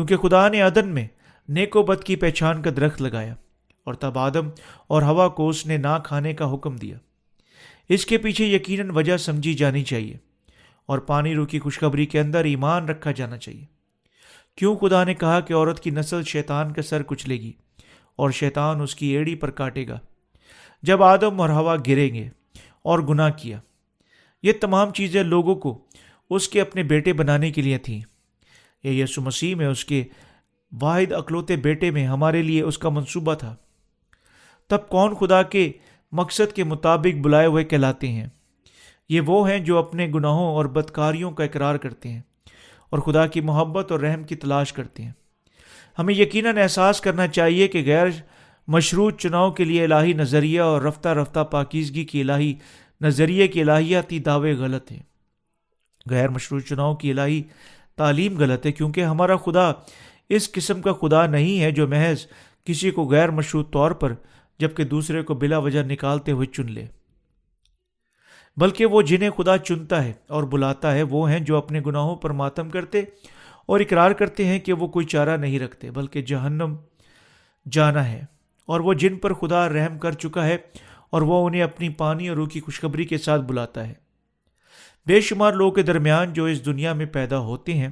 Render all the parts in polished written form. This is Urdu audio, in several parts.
کیونکہ خدا نے عدن میں نیک و بد کی پہچان کا درخت لگایا، اور تب آدم اور ہوا کو اس نے نہ کھانے کا حکم دیا۔ اس کے پیچھے یقیناً وجہ سمجھی جانی چاہیے، اور پانی روح کی خوشخبری کے اندر ایمان رکھا جانا چاہیے۔ کیوں خدا نے کہا کہ عورت کی نسل شیطان کا سر کچلے گی اور شیطان اس کی ایڑی پر کاٹے گا؟ جب آدم اور ہوا گریں گے اور گناہ کیا، یہ تمام چیزیں لوگوں کو اس کے اپنے بیٹے بنانے کے لیے تھیں۔ یہ یسوع مسیح میں اس کے واحد اکلوتے بیٹے میں ہمارے لیے اس کا منصوبہ تھا۔ تب کون خدا کے مقصد کے مطابق بلائے ہوئے کہلاتے ہیں؟ یہ وہ ہیں جو اپنے گناہوں اور بدکاریوں کا اقرار کرتے ہیں اور خدا کی محبت اور رحم کی تلاش کرتے ہیں۔ ہمیں یقیناً احساس کرنا چاہیے کہ غیر مشروط چناؤ کے لیے الہی نظریہ اور رفتہ رفتہ پاکیزگی کی الہی نظریے کے الہیاتی دعوے غلط ہیں۔ غیر مشروط چناؤ کی الہی تعلیم غلط ہے، کیونکہ ہمارا خدا اس قسم کا خدا نہیں ہے جو محض کسی کو غیر مشروط طور پر جبکہ دوسرے کو بلا وجہ نکالتے ہوئے چن لے، بلکہ وہ جنہیں خدا چنتا ہے اور بلاتا ہے وہ ہیں جو اپنے گناہوں پر ماتم کرتے اور اقرار کرتے ہیں کہ وہ کوئی چارہ نہیں رکھتے بلکہ جہنم جانا ہے، اور وہ جن پر خدا رحم کر چکا ہے اور وہ انہیں اپنی پانی اور روح کی خوشخبری کے ساتھ بلاتا ہے۔ بے شمار لوگوں کے درمیان جو اس دنیا میں پیدا ہوتے ہیں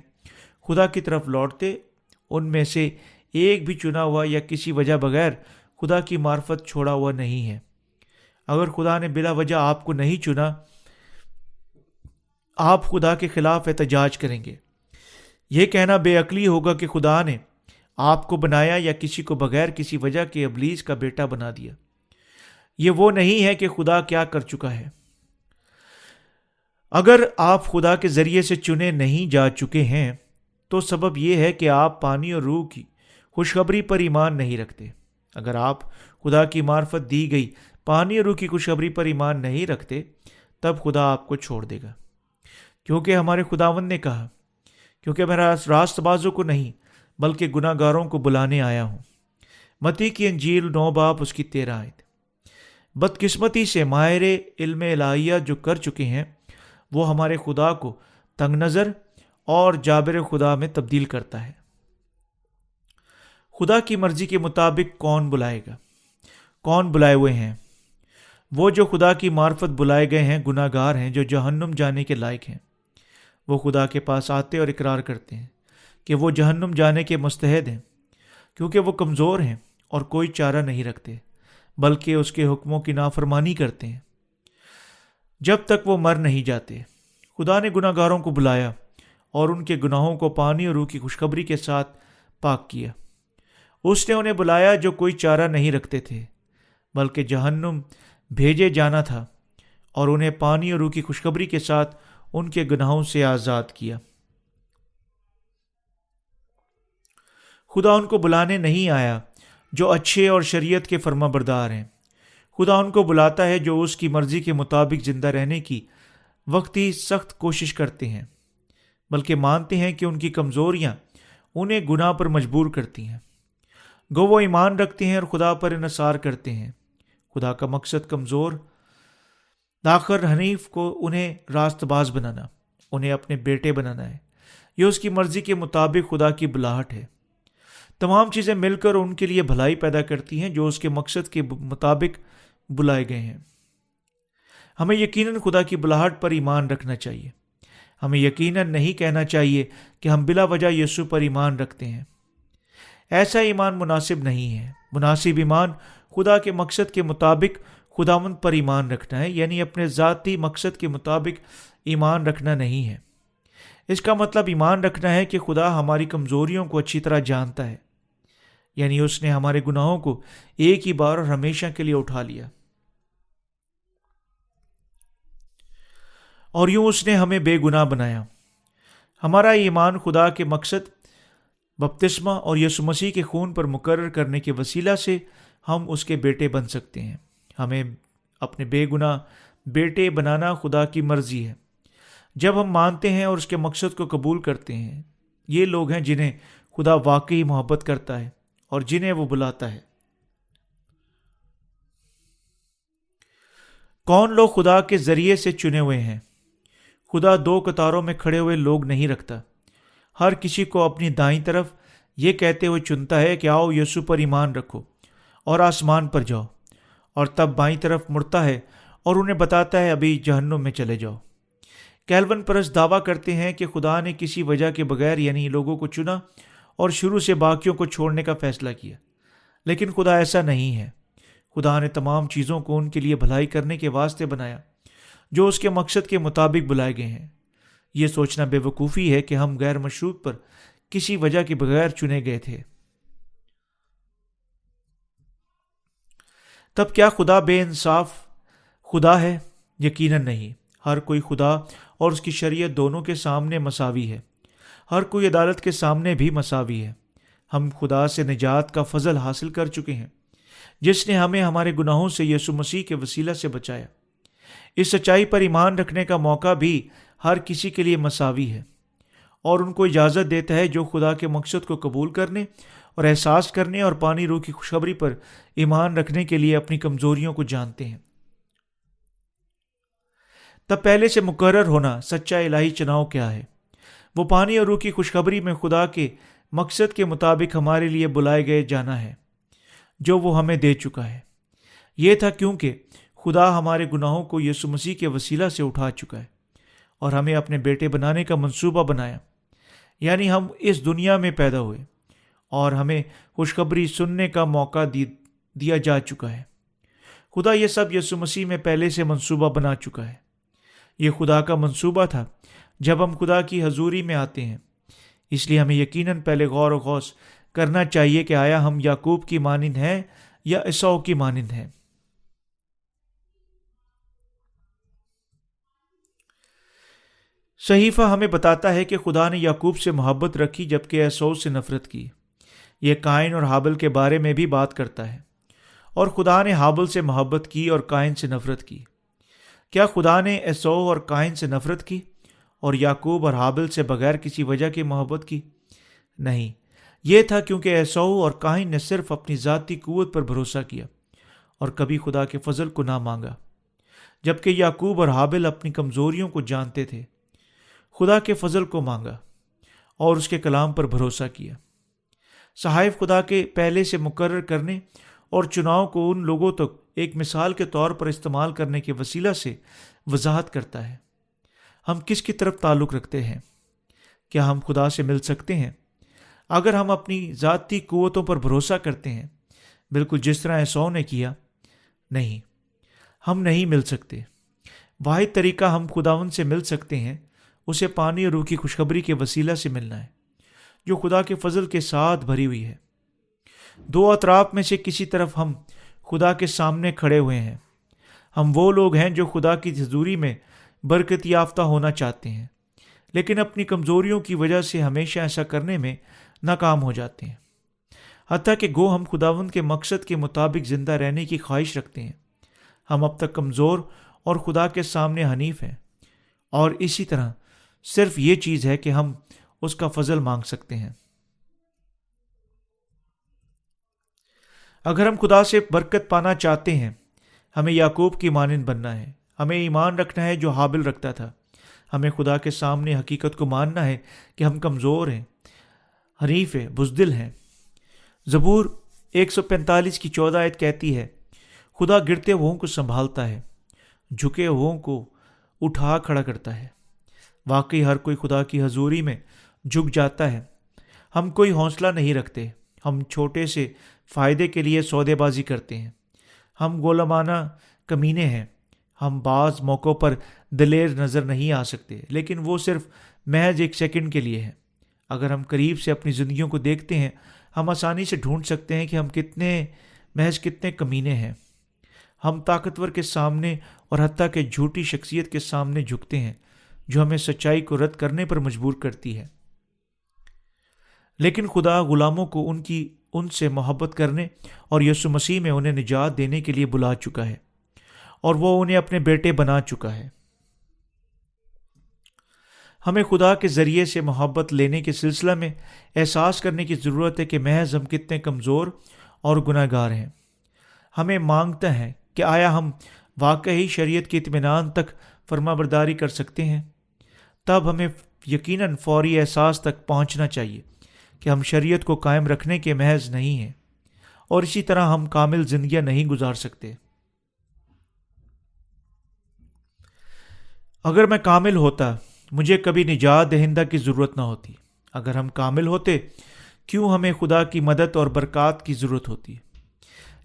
خدا کی طرف لوٹتے، ان میں سے ایک بھی چنا ہوا یا کسی وجہ بغیر خدا کی معرفت چھوڑا ہوا نہیں ہے۔ اگر خدا نے بلا وجہ آپ کو نہیں چنا، آپ خدا کے خلاف احتجاج کریں گے۔ یہ کہنا بے عقلی ہوگا کہ خدا نے آپ کو بنایا یا کسی کو بغیر کسی وجہ کے ابلیس کا بیٹا بنا دیا۔ یہ وہ نہیں ہے کہ خدا کیا کر چکا ہے۔ اگر آپ خدا کے ذریعے سے چنے نہیں جا چکے ہیں تو سبب یہ ہے کہ آپ پانی اور روح کی خوشخبری پر ایمان نہیں رکھتے۔ اگر آپ خدا کی معرفت دی گئی پانی اور روح کی خوشخبری پر ایمان نہیں رکھتے، تب خدا آپ کو چھوڑ دے گا، کیونکہ ہمارے خداوند نے کہا، کیونکہ میں راست بازوں کو نہیں بلکہ گناہ گاروں کو بلانے آیا ہوں۔ متی کی انجیل 9 باب اس کی 13 آیت۔ بدقسمتی سے ماہر علم الہیہ جو کر چکے ہیں وہ ہمارے خدا کو تنگ نظر اور جابر خدا میں تبدیل کرتا ہے۔ خدا کی مرضی کے مطابق کون بلائے گا؟ کون بلائے ہوئے ہیں؟ وہ جو خدا کی معرفت بلائے گئے ہیں گناہ گار ہیں جو جہنم جانے کے لائق ہیں۔ وہ خدا کے پاس آتے اور اقرار کرتے ہیں کہ وہ جہنم جانے کے مستحق ہیں، کیونکہ وہ کمزور ہیں اور کوئی چارہ نہیں رکھتے بلکہ اس کے حکموں کی نافرمانی کرتے ہیں جب تک وہ مر نہیں جاتے۔ خدا نے گناہ گاروں کو بلایا اور ان کے گناہوں کو پانی اور روح کی خوشخبری کے ساتھ پاک کیا۔ اس نے انہیں بلایا جو کوئی چارہ نہیں رکھتے تھے بلکہ جہنم بھیجے جانا تھا، اور انہیں پانی اور روح کی خوشخبری کے ساتھ ان کے گناہوں سے آزاد کیا۔ خدا ان کو بلانے نہیں آیا جو اچھے اور شریعت کے فرما بردار ہیں۔ خدا ان کو بلاتا ہے جو اس کی مرضی کے مطابق زندہ رہنے کی وقتی سخت کوشش کرتے ہیں، بلکہ مانتے ہیں کہ ان کی کمزوریاں انہیں گناہ پر مجبور کرتی ہیں۔ گو وہ ایمان رکھتے ہیں اور خدا پر انحصار کرتے ہیں۔ خدا کا مقصد کمزور داخر حنیف کو انہیں راست باز بنانا، انہیں اپنے بیٹے بنانا ہے۔ یہ اس کی مرضی کے مطابق خدا کی بلاہٹ ہے۔ تمام چیزیں مل کر ان کے لیے بھلائی پیدا کرتی ہیں جو اس کے مقصد کے مطابق بلائے گئے ہیں۔ ہمیں یقیناً خدا کی بلاہٹ پر ایمان رکھنا چاہیے۔ ہمیں یقیناً نہیں کہنا چاہیے کہ ہم بلا وجہ یسوع پر ایمان رکھتے ہیں۔ ایسا ایمان مناسب نہیں ہے۔ مناسب ایمان خدا کے مقصد کے مطابق خداوند پر ایمان رکھنا ہے، یعنی اپنے ذاتی مقصد کے مطابق ایمان رکھنا نہیں ہے۔ اس کا مطلب ایمان رکھنا ہے کہ خدا ہماری کمزوریوں کو اچھی طرح جانتا ہے، یعنی اس نے ہمارے گناہوں کو ایک ہی بار اور ہمیشہ کے لیے اٹھا لیا، اور یوں اس نے ہمیں بے گناہ بنایا۔ ہمارا ایمان خدا کے مقصد بپتسمہ اور یسوع مسیح کے خون پر مقرر کرنے کے وسیلہ سے ہم اس کے بیٹے بن سکتے ہیں۔ ہمیں اپنے بے گناہ بیٹے بنانا خدا کی مرضی ہے۔ جب ہم مانتے ہیں اور اس کے مقصد کو قبول کرتے ہیں، یہ لوگ ہیں جنہیں خدا واقعی محبت کرتا ہے اور جنہیں وہ بلاتا ہے۔ کون لوگ خدا کے ذریعے سے چنے ہوئے ہیں؟ خدا دو قطاروں میں کھڑے ہوئے لوگ نہیں رکھتا۔ ہر کسی کو اپنی دائیں طرف یہ کہتے ہوئے چنتا ہے کہ آؤ یسوع پر ایمان رکھو اور آسمان پر جاؤ، اور تب بائیں طرف مڑتا ہے اور انہیں بتاتا ہے ابھی جہنم میں چلے جاؤ۔ کیلون پرست دعویٰ کرتے ہیں کہ خدا نے کسی وجہ کے بغیر یعنی لوگوں کو چنا اور شروع سے باقیوں کو چھوڑنے کا فیصلہ کیا، لیکن خدا ایسا نہیں ہے۔ خدا نے تمام چیزوں کو ان کے لیے بھلائی کرنے کے واسطے بنایا جو اس کے مقصد کے مطابق بلائے گئے ہیں۔ یہ سوچنا بے وقوفی ہے کہ ہم غیر مشروط پر کسی وجہ کے بغیر چنے گئے تھے۔ تب کیا خدا بے انصاف خدا ہے؟ یقیناً نہیں۔ ہر کوئی خدا اور اس کی شریعت دونوں کے سامنے مساوی ہے۔ ہر کوئی عدالت کے سامنے بھی مساوی ہے۔ ہم خدا سے نجات کا فضل حاصل کر چکے ہیں، جس نے ہمیں ہمارے گناہوں سے یسوع مسیح کے وسیلہ سے بچایا۔ اس سچائی پر ایمان رکھنے کا موقع بھی ہر کسی کے لیے مساوی ہے، اور ان کو اجازت دیتا ہے جو خدا کے مقصد کو قبول کرنے اور احساس کرنے اور پانی روح کی خوشخبری پر ایمان رکھنے کے لیے اپنی کمزوریوں کو جانتے ہیں۔ تب پہلے سے مقرر ہونا سچا الہی چناؤ کیا ہے؟ وہ پانی اور روح کی خوشخبری میں خدا کے مقصد کے مطابق ہمارے لیے بلائے گئے جانا ہے جو وہ ہمیں دے چکا ہے۔ یہ تھا کیونکہ خدا ہمارے گناہوں کو یسوع مسیح کے وسیلہ سے اٹھا چکا ہے اور ہمیں اپنے بیٹے بنانے کا منصوبہ بنایا، یعنی ہم اس دنیا میں پیدا ہوئے اور ہمیں خوشخبری سننے کا موقع دیا جا چکا ہے۔ خدا یہ سب یسوع مسیح میں پہلے سے منصوبہ بنا چکا ہے۔ یہ خدا کا منصوبہ تھا جب ہم خدا کی حضوری میں آتے ہیں، اس لیے ہمیں یقیناً پہلے غور و خوض کرنا چاہیے کہ آیا ہم یعقوب کی مانند ہیں یا عیسو کی مانند ہیں۔ صحیفہ ہمیں بتاتا ہے کہ خدا نے یعقوب سے محبت رکھی جبکہ عیسو سے نفرت کی۔ یہ قائن اور حابل کے بارے میں بھی بات کرتا ہے، اور خدا نے حابل سے محبت کی اور قائن سے نفرت کی۔ کیا خدا نے عیسو اور قائن سے نفرت کی اور یعقوب اور حابل سے بغیر کسی وجہ کی محبت کی؟ نہیں، یہ تھا کیونکہ عیسو اور قائن نے صرف اپنی ذاتی قوت پر بھروسہ کیا اور کبھی خدا کے فضل کو نہ مانگا، جبکہ یعقوب اور حابل اپنی کمزوریوں کو جانتے تھے، خدا کے فضل کو مانگا اور اس کے کلام پر بھروسہ کیا۔ صحائف خدا کے پہلے سے مقرر کرنے اور چناؤ کو ان لوگوں تک ایک مثال کے طور پر استعمال کرنے کے وسیلہ سے وضاحت کرتا ہے۔ ہم کس کی طرف تعلق رکھتے ہیں؟ کیا ہم خدا سے مل سکتے ہیں؟ اگر ہم اپنی ذاتی قوتوں پر بھروسہ کرتے ہیں، بالکل جس طرح عیسو نے کیا، نہیں، ہم نہیں مل سکتے۔ واحد طریقہ ہم خداوند سے مل سکتے ہیں اسے پانی اور روح کی خوشخبری کے وسیلہ سے ملنا ہے، جو خدا کے فضل کے ساتھ بھری ہوئی ہے۔ دو اطراف میں سے کسی طرف ہم خدا کے سامنے کھڑے ہوئے ہیں۔ ہم وہ لوگ ہیں جو خدا کی حضوری میں برکت یافتہ ہونا چاہتے ہیں، لیکن اپنی کمزوریوں کی وجہ سے ہمیشہ ایسا کرنے میں ناکام ہو جاتے ہیں، حتیٰ کہ گو ہم خداوند کے مقصد کے مطابق زندہ رہنے کی خواہش رکھتے ہیں۔ ہم اب تک کمزور اور خدا کے سامنے حنیف ہیں، اور اسی طرح صرف یہ چیز ہے کہ ہم اس کا فضل مانگ سکتے ہیں۔ اگر ہم خدا سے برکت پانا چاہتے ہیں، ہمیں یعقوب کی مانند بننا ہے۔ ہمیں ایمان رکھنا ہے جو حابل رکھتا تھا۔ ہمیں خدا کے سامنے حقیقت کو ماننا ہے کہ ہم کمزور ہیں، حریف ہیں، بزدل ہیں۔ زبور 145 کی 14 آیت کہتی ہے، خدا گرتے ہووں کو سنبھالتا ہے، جھکے ہووں کو اٹھا کھڑا کرتا ہے۔ واقعی ہر کوئی خدا کی حضوری میں جھک جاتا ہے۔ ہم کوئی حوصلہ نہیں رکھتے، ہم چھوٹے سے فائدے کے لیے سودے بازی کرتے ہیں، ہم غلامانہ کمینے ہیں۔ ہم بعض موقعوں پر دلیر نظر نہیں آ سکتے، لیکن وہ صرف محض ایک سیکنڈ کے لیے ہے۔ اگر ہم قریب سے اپنی زندگیوں کو دیکھتے ہیں، ہم آسانی سے ڈھونڈ سکتے ہیں کہ ہم کتنے کمینے ہیں۔ ہم طاقتور کے سامنے اور حتیٰ کہ جھوٹی شخصیت کے سامنے جھکتے ہیں جو ہمیں سچائی کو رد کرنے پر مجبور کرتی ہے۔ لیکن خدا غلاموں کو ان سے محبت کرنے اور یسوع مسیح میں انہیں نجات دینے کے لیے بلا چکا ہے، اور وہ انہیں اپنے بیٹے بنا چکا ہے۔ ہمیں خدا کے ذریعے سے محبت لینے کے سلسلہ میں احساس کرنے کی ضرورت ہے کہ محض ہم کتنے کمزور اور گناہ گار ہیں۔ ہمیں مانگتا ہے کہ آیا ہم واقعی شریعت کے اطمینان تک فرما برداری کر سکتے ہیں؟ تب ہمیں یقیناً فوری احساس تک پہنچنا چاہیے کہ ہم شریعت کو قائم رکھنے کے محض نہیں ہیں، اور اسی طرح ہم کامل زندگیاں نہیں گزار سکتے۔ اگر میں کامل ہوتا، مجھے کبھی نجات دہندہ کی ضرورت نہ ہوتی۔ اگر ہم کامل ہوتے، کیوں ہمیں خدا کی مدد اور برکات کی ضرورت ہوتی؟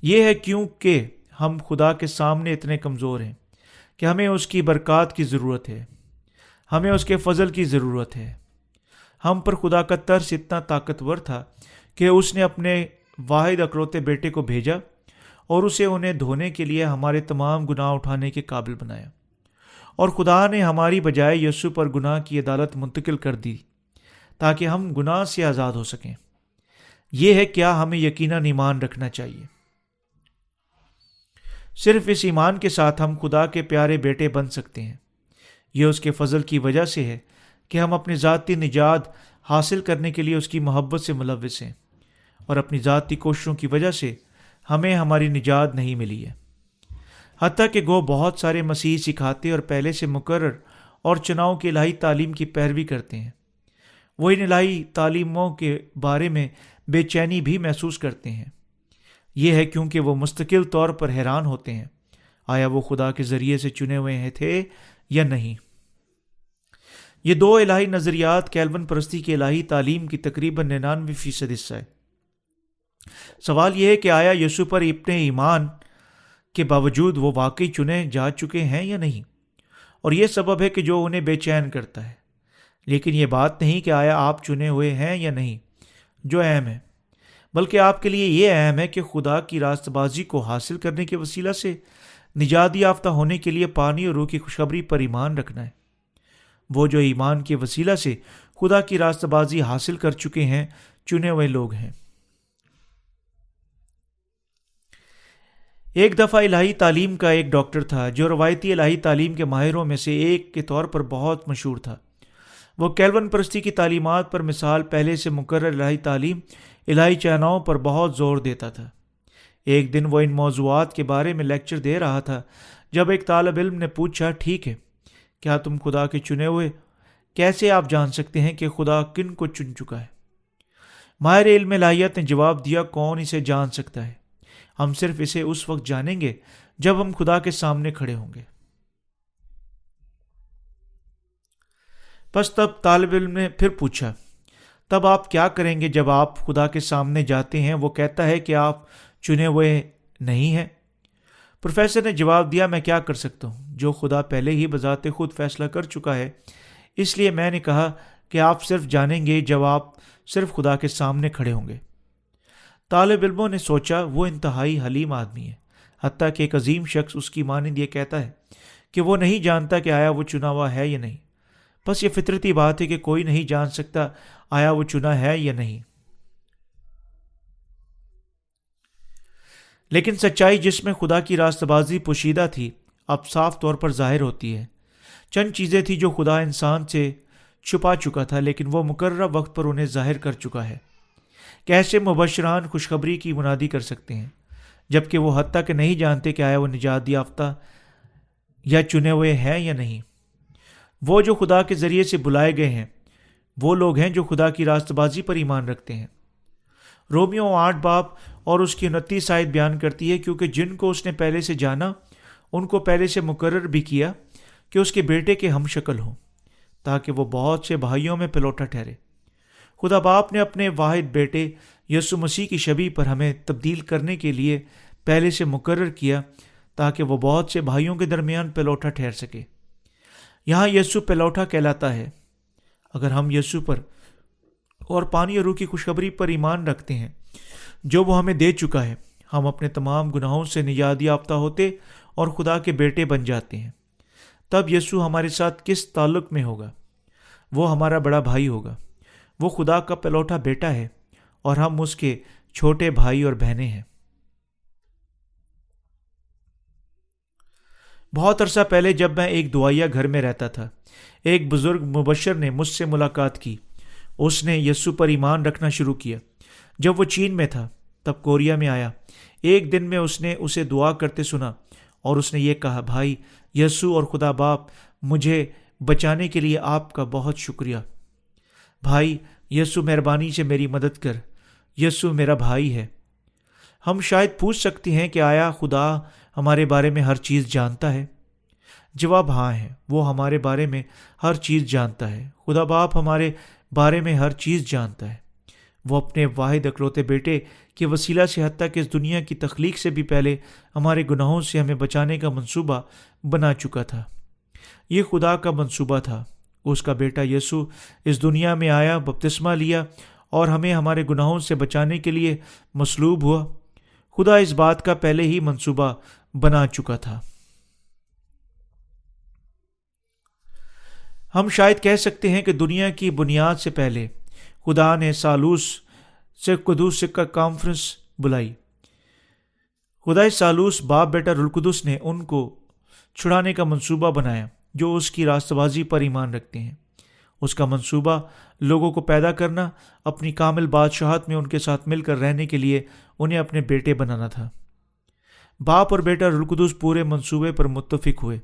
یہ ہے کیونکہ ہم خدا کے سامنے اتنے کمزور ہیں کہ ہمیں اس کی برکات کی ضرورت ہے، ہمیں اس کے فضل کی ضرورت ہے۔ ہم پر خدا کا ترس اتنا طاقتور تھا کہ اس نے اپنے واحد اکلوتے بیٹے کو بھیجا اور اسے انہیں دھونے کے لیے ہمارے تمام گناہ اٹھانے کے قابل بنایا، اور خدا نے ہماری بجائے یسوع پر گناہ کی عدالت منتقل کر دی تاکہ ہم گناہ سے آزاد ہو سکیں۔ یہ ہے کیا ہمیں یقیناً ایمان رکھنا چاہیے۔ صرف اس ایمان کے ساتھ ہم خدا کے پیارے بیٹے بن سکتے ہیں۔ یہ اس کے فضل کی وجہ سے ہے کہ ہم اپنی ذاتی نجات حاصل کرنے کے لیے اس کی محبت سے ملوث ہیں، اور اپنی ذاتی کوششوں کی وجہ سے ہمیں ہماری نجات نہیں ملی ہے۔ حتیٰ کہ گو بہت سارے مسیح سکھاتے اور پہلے سے مقرر اور چناؤ کی الہی تعلیم کی پیروی کرتے ہیں، وہ ان الہی تعلیموں کے بارے میں بے چینی بھی محسوس کرتے ہیں۔ یہ ہے کیونکہ وہ مستقل طور پر حیران ہوتے ہیں، آیا وہ خدا کے ذریعے سے چنے ہوئے تھے یا نہیں۔ یہ دو الہی نظریات کیلون پرستی کی الہی تعلیم کی تقریباً 99% حصہ ہے۔ سوال یہ ہے کہ آیا یسوع پر اپنے ایمان کے باوجود وہ واقعی چنے جا چکے ہیں یا نہیں، اور یہ سبب ہے کہ جو انہیں بے چین کرتا ہے۔ لیکن یہ بات نہیں کہ آیا آپ چنے ہوئے ہیں یا نہیں جو اہم ہے، بلکہ آپ کے لیے یہ اہم ہے کہ خدا کی راست بازی کو حاصل کرنے کے وسیلہ سے نجات یافتہ ہونے کے لیے پانی اور روح کی خوشخبری پر ایمان رکھنا ہے۔ وہ جو ایمان کے وسیلہ سے خدا کی راست بازی حاصل کر چکے ہیں چنے ہوئے لوگ ہیں۔ ایک دفعہ الہی تعلیم کا ایک ڈاکٹر تھا جو روایتی الہی تعلیم کے ماہروں میں سے ایک کے طور پر بہت مشہور تھا۔ وہ کیلون پرستی کی تعلیمات پر مثال پہلے سے مقرر الہی تعلیم الہی چیناؤں پر بہت زور دیتا تھا۔ ایک دن وہ ان موضوعات کے بارے میں لیکچر دے رہا تھا جب ایک طالب علم نے پوچھا، ٹھیک ہے، کیا تم خدا کے چنے ہوئے؟ کیسے آپ جان سکتے ہیں کہ خدا کن کو چن چکا ہے؟ ماہر علم الہیات نے جواب دیا، کون اسے جان سکتا ہے؟ ہم صرف اسے اس وقت جانیں گے جب ہم خدا کے سامنے کھڑے ہوں گے۔ بس تب طالب علم نے پھر پوچھا، تب آپ کیا کریں گے جب آپ خدا کے سامنے جاتے ہیں؟ وہ کہتا ہے کہ آپ چنے ہوئے نہیں ہیں۔ پروفیسر نے جواب دیا، میں کیا کر سکتا ہوں جو خدا پہلے ہی بذات خود فیصلہ کر چکا ہے؟ اس لیے میں نے کہا کہ آپ صرف جانیں گے جب آپ صرف خدا کے سامنے کھڑے ہوں گے۔ طالب علموں نے سوچا، وہ انتہائی حلیم آدمی ہے، حتیٰ کہ ایک عظیم شخص اس کی مانند یہ کہتا ہے کہ وہ نہیں جانتا کہ آیا وہ چنا ہوا ہے یا نہیں۔ بس یہ فطرتی بات ہے کہ کوئی نہیں جان سکتا آیا وہ چنا ہے یا نہیں۔ لیکن سچائی جس میں خدا کی راست بازی پوشیدہ تھی اب صاف طور پر ظاہر ہوتی ہے۔ چند چیزیں تھیں جو خدا انسان سے چھپا چکا تھا، لیکن وہ مقررہ وقت پر انہیں ظاہر کر چکا ہے۔ کیسے مبشران خوشخبری کی منادی کر سکتے ہیں جبکہ وہ حتیٰ کہ نہیں جانتے کہ آیا وہ نجات یافتہ یا چنے ہوئے ہیں یا نہیں؟ وہ جو خدا کے ذریعے سے بلائے گئے ہیں وہ لوگ ہیں جو خدا کی راست بازی پر ایمان رکھتے ہیں۔ رومیو 8 باب اور اس کی 29 آیت بیان کرتی ہے، کیونکہ جن کو اس نے پہلے سے جانا ان کو پہلے سے مقرر بھی کیا کہ اس کے بیٹے کے ہم شکل ہوں، تاکہ وہ بہت سے بھائیوں میں پلوٹا ٹھہرے۔ خدا باپ نے اپنے واحد بیٹے یسوع مسیح کی شبیہ پر ہمیں تبدیل کرنے کے لیے پہلے سے مقرر کیا تاکہ وہ بہت سے بھائیوں کے درمیان پلوٹا ٹھہر سکے۔ یہاں یسوع پلوٹا کہلاتا ہے۔ اگر ہم یسوع پر اور پانی اور روح کی خوشخبری پر ایمان رکھتے ہیں جو وہ ہمیں دے چکا ہے، ہم اپنے تمام گناہوں سے نجات یافتہ ہوتے اور خدا کے بیٹے بن جاتے ہیں۔ تب یسوع ہمارے ساتھ کس تعلق میں ہوگا؟ وہ ہمارا بڑا بھائی ہوگا۔ وہ خدا کا پلوٹا بیٹا ہے اور ہم اس کے چھوٹے بھائی اور بہنیں ہیں۔ بہت عرصہ پہلے جب میں ایک دعائیا گھر میں رہتا تھا، ایک بزرگ مبشر نے مجھ سے ملاقات کی۔ اس نے یسوع پر ایمان رکھنا شروع کیا جب وہ چین میں تھا، تب کوریا میں آیا۔ ایک دن میں اس نے اسے دعا کرتے سنا اور اس نے یہ کہا، بھائی یسوع اور خدا باپ، مجھے بچانے کے لیے آپ کا بہت شکریہ۔ بھائی یسوع مہربانی سے میری مدد کر، یسوع میرا بھائی ہے۔ ہم شاید پوچھ سکتے ہیں کہ آیا خدا ہمارے بارے میں ہر چیز جانتا ہے؟ جواب ہاں ہے، وہ ہمارے بارے میں ہر چیز جانتا ہے۔ خدا باپ ہمارے بارے میں ہر چیز جانتا ہے۔ وہ اپنے واحد اکلوتے بیٹے کے وسیلہ سے حتیٰ کہ اس دنیا کی تخلیق سے بھی پہلے ہمارے گناہوں سے ہمیں بچانے کا منصوبہ بنا چکا تھا۔ یہ خدا کا منصوبہ تھا۔ اس کا بیٹا یسوع اس دنیا میں آیا، بپتسمہ لیا اور ہمیں ہمارے گناہوں سے بچانے کے لیے مصلوب ہوا۔ خدا اس بات کا پہلے ہی منصوبہ بنا چکا تھا۔ ہم شاید کہہ سکتے ہیں کہ دنیا کی بنیاد سے پہلے خدا نے سالوس سے قدوس کا کانفرنس بلائی۔ خدا سالوس باپ بیٹا روح القدس نے ان کو چھڑانے کا منصوبہ بنایا جو اس کی راست بازی پر ایمان رکھتے ہیں۔ اس کا منصوبہ لوگوں کو پیدا کرنا، اپنی کامل بادشاہت میں ان کے ساتھ مل کر رہنے کے لیے انہیں اپنے بیٹے بنانا تھا۔ باپ اور بیٹا روح القدس پورے منصوبے پر متفق ہوئے۔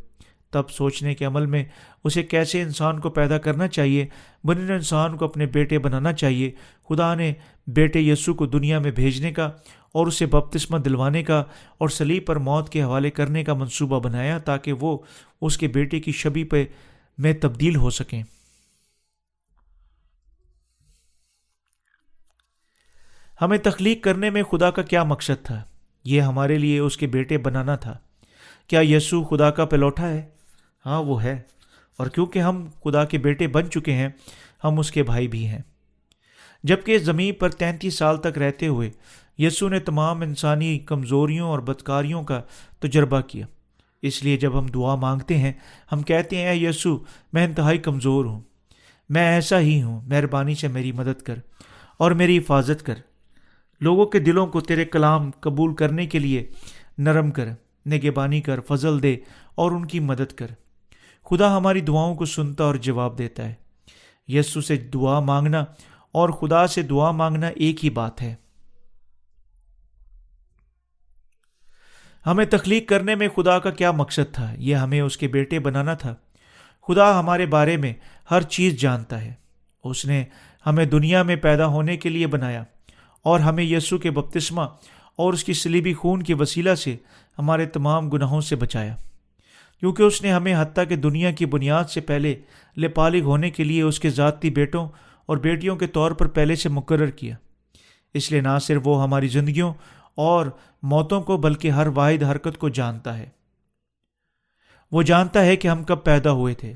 تب سوچنے کے عمل میں اسے کیسے انسان کو پیدا کرنا چاہیے، بننے انسان کو اپنے بیٹے بنانا چاہیے، خدا نے بیٹے یسوع کو دنیا میں بھیجنے کا اور اسے بپتسمہ دلوانے کا اور صلیب پر موت کے حوالے کرنے کا منصوبہ بنایا تاکہ وہ اس کے بیٹے کی شبیہ میں تبدیل ہو سکیں۔ ہمیں تخلیق کرنے میں خدا کا کیا مقصد تھا؟ یہ ہمارے لیے اس کے بیٹے بنانا تھا۔ کیا یسوع خدا کا پلوٹا ہے؟ ہاں وہ ہے، اور کیونکہ ہم خدا کے بیٹے بن چکے ہیں، ہم اس کے بھائی بھی ہیں۔ جبکہ اس زمین پر 33 سال تک رہتے ہوئے یسوع نے تمام انسانی کمزوریوں اور بدکاریوں کا تجربہ کیا۔ اس لیے جب ہم دعا مانگتے ہیں، ہم کہتے ہیں اے یسوع، میں انتہائی کمزور ہوں، میں ایسا ہی ہوں، مہربانی سے میری مدد کر اور میری حفاظت کر۔ لوگوں کے دلوں کو تیرے کلام قبول کرنے کے لیے نرم کر، نگہبانی کر، فضل دے اور ان کی مدد کر۔ خدا ہماری دعاؤں کو سنتا اور جواب دیتا ہے۔ یسوع سے دعا مانگنا اور خدا سے دعا مانگنا ایک ہی بات ہے۔ ہمیں تخلیق کرنے میں خدا کا کیا مقصد تھا؟ یہ ہمیں اس کے بیٹے بنانا تھا۔ خدا ہمارے بارے میں ہر چیز جانتا ہے۔ اس نے ہمیں دنیا میں پیدا ہونے کے لیے بنایا اور ہمیں یسوع کے بپتسمہ اور اس کی صلیبی خون کے وسیلہ سے ہمارے تمام گناہوں سے بچایا، کیونکہ اس نے ہمیں حتیٰ کہ دنیا کی بنیاد سے پہلے لپالغ ہونے کے لیے اس کے ذاتی بیٹوں اور بیٹیوں کے طور پر پہلے سے مقرر کیا۔ اس لیے نہ صرف وہ ہماری زندگیوں اور موتوں کو بلکہ ہر واحد حرکت کو جانتا ہے۔ وہ جانتا ہے کہ ہم کب پیدا ہوئے تھے،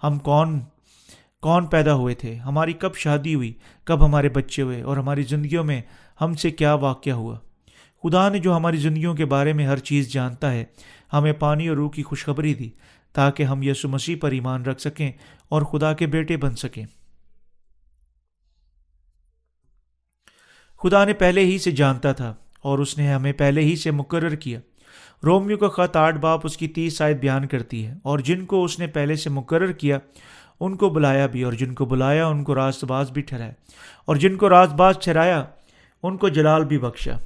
ہم کون پیدا ہوئے تھے، ہماری کب شادی ہوئی، کب ہمارے بچے ہوئے اور ہماری زندگیوں میں ہم سے کیا واقعہ ہوا۔ خدا نے جو ہماری زندگیوں کے بارے میں ہر چیز جانتا ہے، ہمیں پانی اور روح کی خوشخبری دی تاکہ ہم یسوع مسیح پر ایمان رکھ سکیں اور خدا کے بیٹے بن سکیں۔ خدا نے پہلے ہی سے جانتا تھا اور اس نے ہمیں پہلے ہی سے مقرر کیا۔ رومیو کا خط 8 باب اس کی 30 آیت بیان کرتی ہے، اور جن کو اس نے پہلے سے مقرر کیا ان کو بلایا بھی، اور جن کو بلایا ان کو راست باز بھی ٹھہرایا، اور جن کو راست باز ٹھہرایا ان کو جلال بھی بخشا۔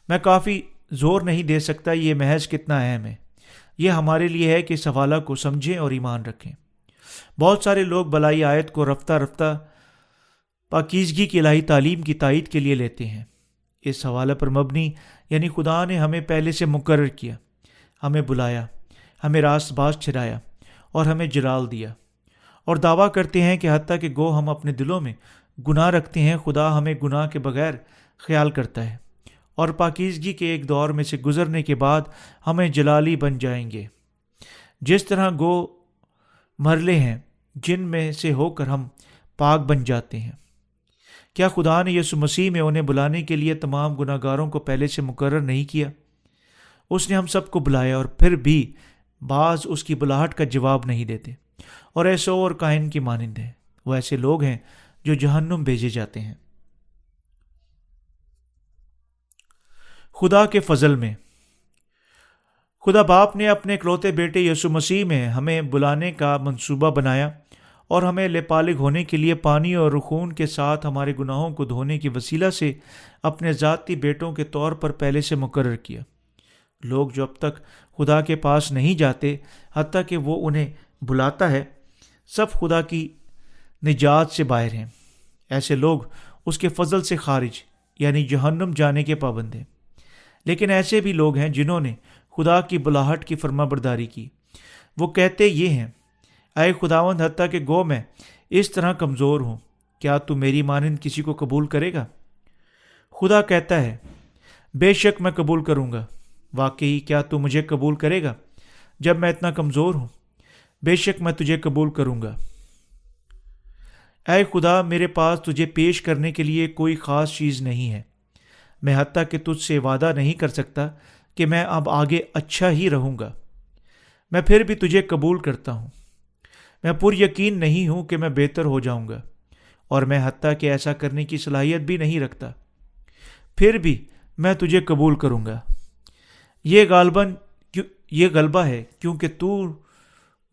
میں کافی زور نہیں دے سکتا یہ محض کتنا اہم ہے۔ یہ ہمارے لیے ہے کہ اس حوالہ کو سمجھیں اور ایمان رکھیں۔ بہت سارے لوگ بلائی آیت کو رفتہ رفتہ پاکیزگی کی الہی تعلیم کی تائید کے لیے لیتے ہیں۔ اس حوالے پر مبنی یعنی خدا نے ہمیں پہلے سے مقرر کیا، ہمیں بلایا، ہمیں راست باز ٹھہرایا اور ہمیں جلال دیا، اور دعویٰ کرتے ہیں کہ حتیٰ کہ گو ہم اپنے دلوں میں گناہ رکھتے ہیں، خدا ہمیں گناہ کے بغیر خیال کرتا ہے، اور پاکیزگی کے ایک دور میں سے گزرنے کے بعد ہمیں جلالی بن جائیں گے، جس طرح گو مرلے ہیں جن میں سے ہو کر ہم پاک بن جاتے ہیں۔ کیا خدا نے یسوع مسیح میں انہیں بلانے کے لیے تمام گناہ گاروں کو پہلے سے مقرر نہیں کیا؟ اس نے ہم سب کو بلایا، اور پھر بھی بعض اس کی بلاہٹ کا جواب نہیں دیتے اور ایسے اور کائن کی مانند ہیں۔ وہ ایسے لوگ ہیں جو جہنم بھیجے جاتے ہیں۔ خدا کے فضل میں خدا باپ نے اپنے اکلوتے بیٹے یسوع مسیح میں ہمیں بلانے کا منصوبہ بنایا اور ہمیں لپالغ ہونے کے لیے پانی اور خون کے ساتھ ہمارے گناہوں کو دھونے کی وسیلہ سے اپنے ذاتی بیٹوں کے طور پر پہلے سے مقرر کیا۔ لوگ جو اب تک خدا کے پاس نہیں جاتے حتیٰ کہ وہ انہیں بلاتا ہے، سب خدا کی نجات سے باہر ہیں۔ ایسے لوگ اس کے فضل سے خارج یعنی جہنم جانے کے پابند ہیں۔ لیکن ایسے بھی لوگ ہیں جنہوں نے خدا کی بلاہٹ کی فرما برداری کی۔ وہ کہتے یہ ہیں، اے خداوند، حتیٰ کہ گو میں اس طرح کمزور ہوں، کیا تو میری مانند کسی کو قبول کرے گا؟ خدا کہتا ہے، بے شک میں قبول کروں گا۔ واقعی کیا تو مجھے قبول کرے گا جب میں اتنا کمزور ہوں؟ بے شک میں تجھے قبول کروں گا۔ اے خدا، میرے پاس تجھے پیش کرنے کے لیے کوئی خاص چیز نہیں ہے۔ میں حتیٰ کہ تجھ سے وعدہ نہیں کر سکتا کہ میں اب آگے اچھا ہی رہوں گا، میں پھر بھی تجھے قبول کرتا ہوں۔ میں پر یقین نہیں ہوں کہ میں بہتر ہو جاؤں گا، اور میں حتیٰ کہ ایسا کرنے کی صلاحیت بھی نہیں رکھتا، پھر بھی میں تجھے قبول کروں گا۔ یہ غلبہ ہے کیونکہ تو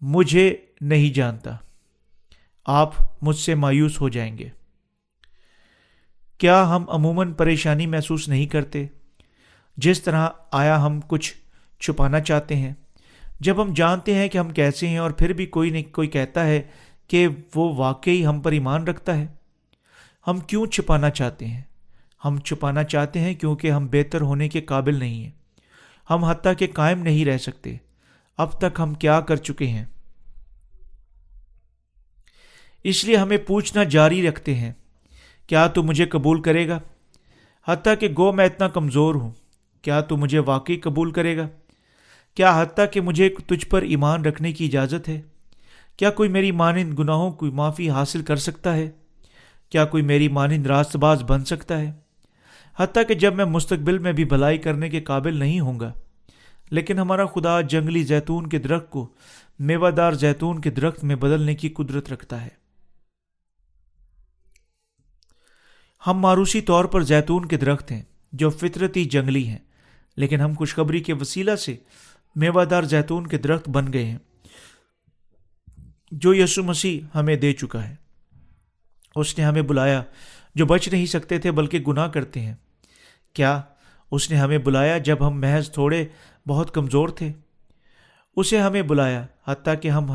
مجھے نہیں جانتا۔ آپ مجھ سے مایوس ہو جائیں گے۔ کیا ہم عموماً پریشانی محسوس نہیں کرتے؟ جس طرح آیا ہم کچھ چھپانا چاہتے ہیں؟ جب ہم جانتے ہیں کہ ہم کیسے ہیں اور پھر بھی کوئی کہتا ہے کہ وہ واقعی ہم پر ایمان رکھتا ہے، ہم کیوں چھپانا چاہتے ہیں؟ ہم چھپانا چاہتے ہیں کیونکہ ہم بہتر ہونے کے قابل نہیں ہیں۔ ہم حتیٰ کہ قائم نہیں رہ سکتے۔ اب تک ہم کیا کر چکے ہیں؟ اس لیے ہمیں پوچھنا جاری رکھتے ہیں، کیا تو مجھے قبول کرے گا؟ حتیٰ کہ گو میں اتنا کمزور ہوں، کیا تو مجھے واقعی قبول کرے گا؟ کیا حتیٰ کہ مجھے تجھ پر ایمان رکھنے کی اجازت ہے؟ کیا کوئی میری مانند گناہوں کی معافی حاصل کر سکتا ہے؟ کیا کوئی میری مانند راست باز بن سکتا ہے؟ حتیٰ کہ جب میں مستقبل میں بھی بھلائی کرنے کے قابل نہیں ہوں گا، لیکن ہمارا خدا جنگلی زیتون کے درخت کو میوہ دار زیتون کے درخت میں بدلنے کی قدرت رکھتا ہے۔ ہم معروسی طور پر زیتون کے درخت ہیں جو فطرتی جنگلی ہیں، لیکن ہم خوشخبری کے وسیلہ سے میوہ دار زیتون کے درخت بن گئے ہیں جو یسوع مسیح ہمیں دے چکا ہے۔ اس نے ہمیں بلایا جو بچ نہیں سکتے تھے بلکہ گناہ کرتے ہیں۔ کیا اس نے ہمیں بلایا جب ہم محض تھوڑے بہت کمزور تھے؟ اسے ہمیں بلایا حتیٰ کہ ہم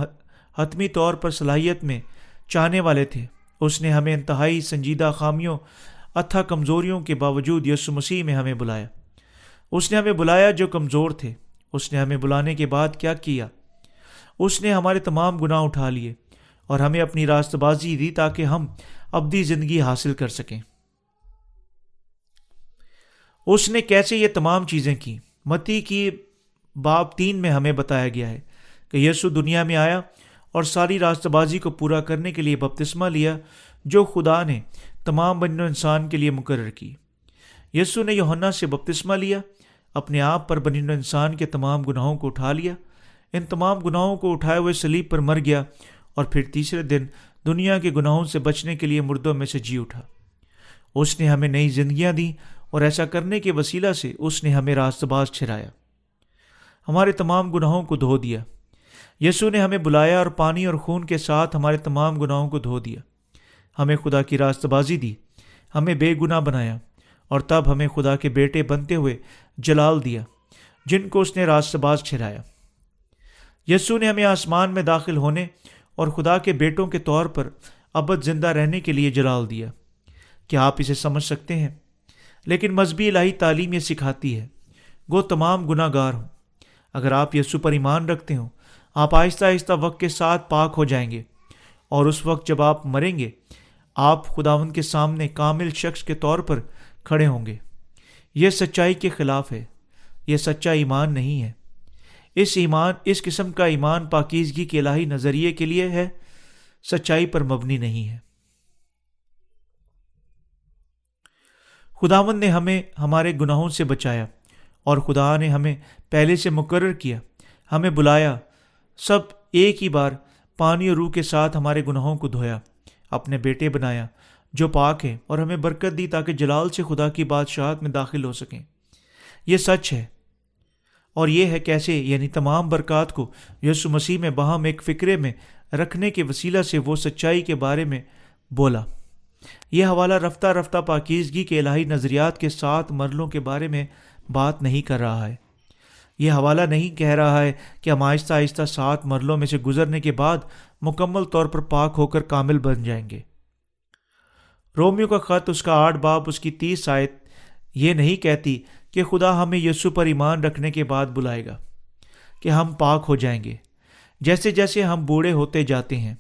حتمی طور پر صلاحیت میں چاہنے والے تھے۔ اس نے ہمیں انتہائی سنجیدہ خامیوں اتھا کمزوریوں کے باوجود یسوع مسیح میں ہمیں بلایا۔ اس نے ہمیں بلایا جو کمزور تھے۔ اس نے ہمیں بلانے کے بعد کیا کیا؟ اس نے ہمارے تمام گناہ اٹھا لیے اور ہمیں اپنی راست بازی دی تاکہ ہم ابدی زندگی حاصل کر سکیں۔ اس نے کیسے یہ تمام چیزیں کی؟ متی کی باب 3 میں ہمیں بتایا گیا ہے کہ یسوع دنیا میں آیا اور ساری راست بازی کو پورا کرنے کے لیے بپتسمہ لیا جو خدا نے تمام بنی نوع انسان کے لیے مقرر کی۔ یسوع نے یوحنا سے بپتسمہ لیا، اپنے آپ پر بنی نوع انسان کے تمام گناہوں کو اٹھا لیا، ان تمام گناہوں کو اٹھائے ہوئے صلیب پر مر گیا اور پھر تیسرے دن دنیا کے گناہوں سے بچنے کے لیے مردوں میں سے جی اٹھا۔ اس نے ہمیں نئی زندگیاں دیں اور ایسا کرنے کے وسیلہ سے اس نے ہمیں راست باز ٹھہرایا، ہمارے تمام گناہوں کو دھو دیا۔ یسوع نے ہمیں بلایا اور پانی اور خون کے ساتھ ہمارے تمام گناہوں کو دھو دیا، ہمیں خدا کی راست بازی دی، ہمیں بے گناہ بنایا اور تب ہمیں خدا کے بیٹے بنتے ہوئے جلال دیا جن کو اس نے راست باز ٹھہرایا۔ یسوع نے ہمیں آسمان میں داخل ہونے اور خدا کے بیٹوں کے طور پر ابد زندہ رہنے کے لیے جلال دیا۔ کیا آپ اسے سمجھ سکتے ہیں؟ لیکن مذہبی الہی تعلیم یہ سکھاتی ہے گو تمام گناہ گار ہوں۔ اگر آپ یسوع پر ایمان رکھتے ہوں، آپ آہستہ آہستہ وقت کے ساتھ پاک ہو جائیں گے، اور اس وقت جب آپ مریں گے آپ خداوند کے سامنے کامل شخص کے طور پر کھڑے ہوں گے۔ یہ سچائی کے خلاف ہے، یہ سچا ایمان نہیں ہے۔ اس قسم کا ایمان پاکیزگی کے الہی نظریے کے لیے ہے، سچائی پر مبنی نہیں ہے۔ خداوند نے ہمیں ہمارے گناہوں سے بچایا اور خدا نے ہمیں پہلے سے مقرر کیا، ہمیں بلایا، سب ایک ہی بار پانی اور روح کے ساتھ ہمارے گناہوں کو دھویا، اپنے بیٹے بنایا جو پاک ہیں، اور ہمیں برکت دی تاکہ جلال سے خدا کی بادشاہت میں داخل ہو سکیں۔ یہ سچ ہے، اور یہ ہے کیسے، یعنی تمام برکات کو یسوع مسیح میں باہم ایک فکرے میں رکھنے کے وسیلہ سے وہ سچائی کے بارے میں بولا۔ یہ حوالہ رفتہ رفتہ پاکیزگی کے الہی نظریات کے 7 مرحلوں کے بارے میں بات نہیں کر رہا ہے۔ یہ حوالہ نہیں کہہ رہا ہے کہ ہم آہستہ آہستہ 7 مرحلوں میں سے گزرنے کے بعد مکمل طور پر پاک ہو کر کامل بن جائیں گے۔ رومیو کا خط اس کا 8 باب اس کی 30 آیت یہ نہیں کہتی کہ خدا ہمیں یسوع پر ایمان رکھنے کے بعد بلائے گا کہ ہم پاک ہو جائیں گے جیسے جیسے ہم بوڑھے ہوتے جاتے ہیں۔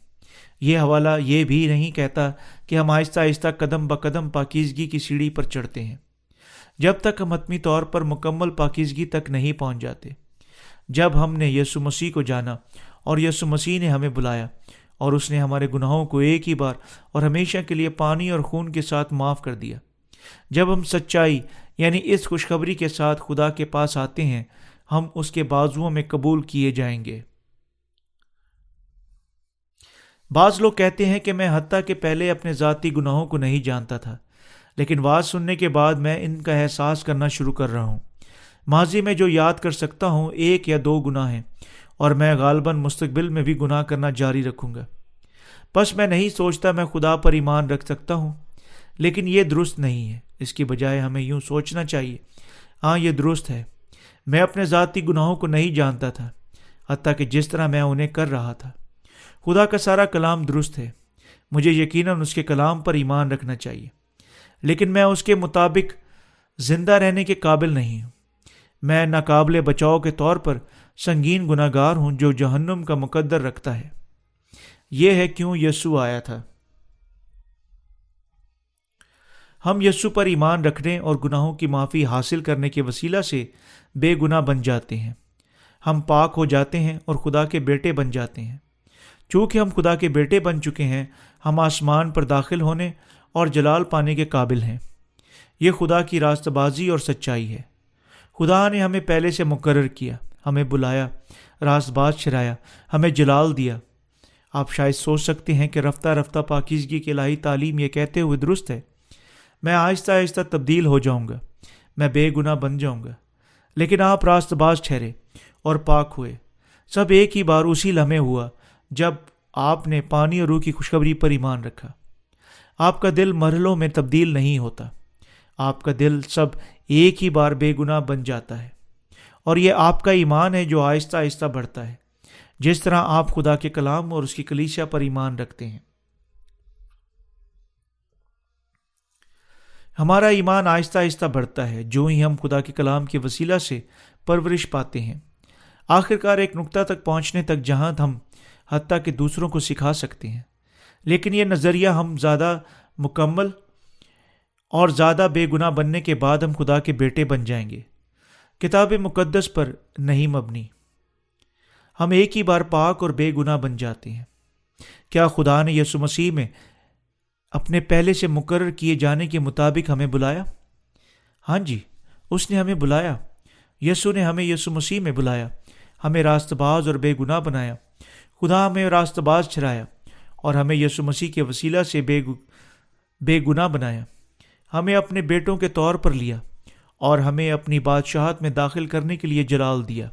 یہ حوالہ یہ بھی نہیں کہتا کہ ہم آہستہ آہستہ قدم بقدم پاکیزگی کی سیڑھی پر چڑھتے ہیں جب تک ہم حتمی طور پر مکمل پاکیزگی تک نہیں پہنچ جاتے۔ جب ہم نے یسوع مسیح کو جانا اور یسوع مسیح نے ہمیں بلایا اور اس نے ہمارے گناہوں کو ایک ہی بار اور ہمیشہ کے لیے پانی اور خون کے ساتھ معاف کر دیا، جب ہم سچائی یعنی اس خوشخبری کے ساتھ خدا کے پاس آتے ہیں، ہم اس کے بازوؤں میں قبول کیے جائیں گے۔ بعض لوگ کہتے ہیں کہ میں حتیٰ کہ پہلے اپنے ذاتی گناہوں کو نہیں جانتا تھا، لیکن واز سننے کے بعد میں ان کا احساس کرنا شروع کر رہا ہوں۔ ماضی میں جو یاد کر سکتا ہوں 1 یا 2 گناہ ہیں، اور میں غالباً مستقبل میں بھی گناہ کرنا جاری رکھوں گا۔ بس میں نہیں سوچتا میں خدا پر ایمان رکھ سکتا ہوں، لیکن یہ درست نہیں ہے۔ اس کی بجائے ہمیں یوں سوچنا چاہیے، ہاں یہ درست ہے، میں اپنے ذاتی گناہوں کو نہیں جانتا تھا، حتیٰ کہ جس طرح میں انہیں کر رہا تھا۔ خدا کا سارا کلام درست ہے، مجھے یقیناً اس کے کلام پر ایمان رکھنا چاہیے، لیکن میں اس کے مطابق زندہ رہنے کے قابل نہیں ہوں۔ میں ناقابل بچاؤ کے طور پر سنگین گناہ گار ہوں جو جہنم کا مقدر رکھتا ہے۔ یہ ہے کیوں یسوع آیا تھا۔ ہم یسوع پر ایمان رکھنے اور گناہوں کی معافی حاصل کرنے کے وسیلہ سے بے گناہ بن جاتے ہیں۔ ہم پاک ہو جاتے ہیں اور خدا کے بیٹے بن جاتے ہیں۔ چونکہ ہم خدا کے بیٹے بن چکے ہیں، ہم آسمان پر داخل ہونے اور جلال پانے کے قابل ہیں۔ یہ خدا کی راست بازی اور سچائی ہے۔ خدا نے ہمیں پہلے سے مقرر کیا، ہمیں بلایا، راست باز ٹھہرایا، ہمیں جلال دیا۔ آپ شاید سوچ سکتے ہیں کہ رفتہ رفتہ پاکیزگی کی الہی تعلیم یہ کہتے ہوئے درست ہے، میں آہستہ آہستہ تبدیل ہو جاؤں گا، میں بے گناہ بن جاؤں گا۔ لیکن آپ راست باز ٹھہرے اور پاک ہوئے، سب ایک ہی بار اسی لمحے ہوا جب آپ نے پانی اور روح کی خوشخبری پر ایمان رکھا۔ آپ کا دل مرحلوں میں تبدیل نہیں ہوتا، آپ کا دل سب ایک ہی بار بے گناہ بن جاتا ہے، اور یہ آپ کا ایمان ہے جو آہستہ آہستہ بڑھتا ہے، جس طرح آپ خدا کے کلام اور اس کی کلیسیا پر ایمان رکھتے ہیں۔ ہمارا ایمان آہستہ آہستہ بڑھتا ہے جو ہی ہم خدا کے کلام کے وسیلہ سے پرورش پاتے ہیں، آخرکار ایک نقطہ تک پہنچنے تک جہاں ہم حتیٰ کہ دوسروں کو سکھا سکتے ہیں۔ لیکن یہ نظریہ ہم زیادہ مکمل اور زیادہ بے گناہ بننے کے بعد ہم خدا کے بیٹے بن جائیں گے، کتاب مقدس پر نہیں مبنی۔ ہم ایک ہی بار پاک اور بے گناہ بن جاتے ہیں۔ کیا خدا نے یسوع مسیح میں اپنے پہلے سے مقرر کیے جانے کے مطابق ہمیں بلایا؟ ہاں جی، اس نے ہمیں بلایا۔ یسوع نے ہمیں یسوع مسیح میں بلایا، ہمیں راست باز اور بے گناہ بنایا۔ خدا ہمیں راست باز ٹھہرایا اور ہمیں یسوع مسیح کے وسیلہ سے بے گناہ بنایا، ہمیں اپنے بیٹوں کے طور پر لیا اور ہمیں اپنی بادشاہت میں داخل کرنے کے لیے جلال دیا۔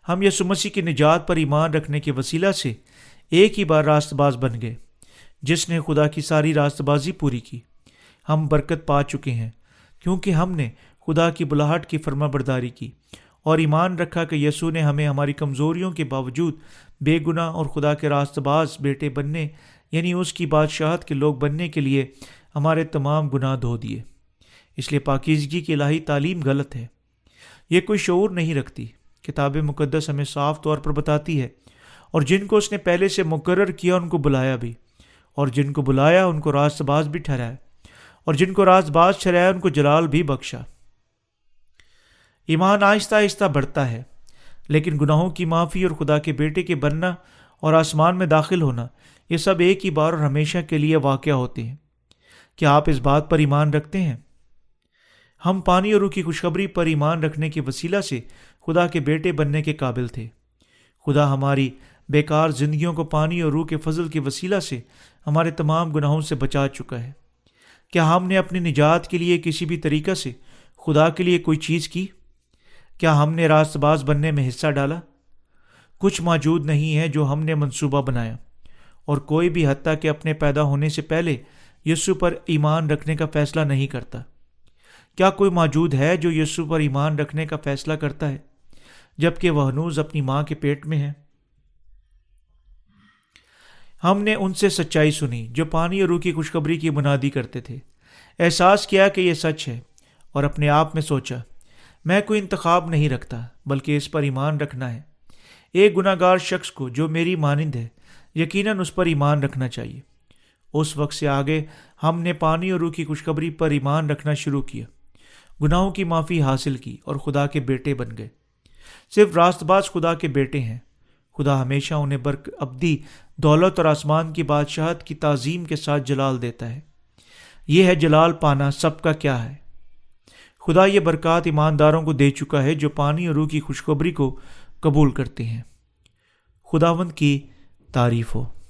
ہم یسوع مسیح کی نجات پر ایمان رکھنے کے وسیلہ سے ایک ہی بار راست باز بن گئے، جس نے خدا کی ساری راست بازی پوری کی۔ ہم برکت پا چکے ہیں کیونکہ ہم نے خدا کی بلاہٹ کی فرما برداری کی اور ایمان رکھا کہ یسوع نے ہمیں ہماری کمزوریوں کے باوجود بے گناہ اور خدا کے راست باز بیٹے بننے یعنی اس کی بادشاہت کے لوگ بننے کے لیے ہمارے تمام گناہ دھو دیے۔ اس لیے پاکیزگی کی الہی تعلیم غلط ہے، یہ کوئی شعور نہیں رکھتی۔ کتاب مقدس ہمیں صاف طور پر بتاتی ہے، اور جن کو اس نے پہلے سے مقرر کیا ان کو بلایا بھی، اور جن کو بلایا ان کو راست باز بھی ٹھہرایا، اور جن کو راست باز ٹھہرایا ان کو جلال بھی بخشا۔ ایمان آہستہ آہستہ بڑھتا ہے، لیکن گناہوں کی معافی اور خدا کے بیٹے کے بننا اور آسمان میں داخل ہونا یہ سب ایک ہی بار اور ہمیشہ کے لیے واقع ہوتے ہیں۔ کیا آپ اس بات پر ایمان رکھتے ہیں؟ ہم پانی اور روح کی خوشخبری پر ایمان رکھنے کے وسیلہ سے خدا کے بیٹے بننے کے قابل تھے۔ خدا ہماری بیکار زندگیوں کو پانی اور روح کے فضل کے وسیلہ سے ہمارے تمام گناہوں سے بچا چکا ہے۔ کیا ہم نے اپنی نجات کے لیے کسی بھی طریقہ سے خدا کے لیے کوئی چیز کی؟ کیا ہم نے راست باز بننے میں حصہ ڈالا؟ کچھ موجود نہیں ہے جو ہم نے منصوبہ بنایا، اور کوئی بھی حتیٰ کہ اپنے پیدا ہونے سے پہلے یسوع پر ایمان رکھنے کا فیصلہ نہیں کرتا۔ کیا کوئی موجود ہے جو یسوع پر ایمان رکھنے کا فیصلہ کرتا ہے جبکہ وہ ہنوز اپنی ماں کے پیٹ میں ہے؟ ہم نے ان سے سچائی سنی جو پانی اور روح کی خوشخبری کی بنیادی کرتے تھے، احساس کیا کہ یہ سچ ہے، اور اپنے آپ میں سوچا میں کوئی انتخاب نہیں رکھتا بلکہ اس پر ایمان رکھنا ہے۔ ایک گناہ گار شخص کو جو میری مانند ہے یقیناً اس پر ایمان رکھنا چاہیے۔ اس وقت سے آگے ہم نے پانی اور روح کی خوشخبری پر ایمان رکھنا شروع کیا، گناہوں کی معافی حاصل کی اور خدا کے بیٹے بن گئے۔ صرف راست باز خدا کے بیٹے ہیں۔ خدا ہمیشہ انہیں ابدی دولت اور آسمان کی بادشاہت کی تعظیم کے ساتھ جلال دیتا ہے۔ یہ ہے جلال پانا سب کا کیا ہے۔ خدا یہ برکات ایمانداروں کو دے چکا ہے جو پانی اور روح کی خوشخبری کو قبول کرتے ہیں۔ خداوند کی تعریف ہو۔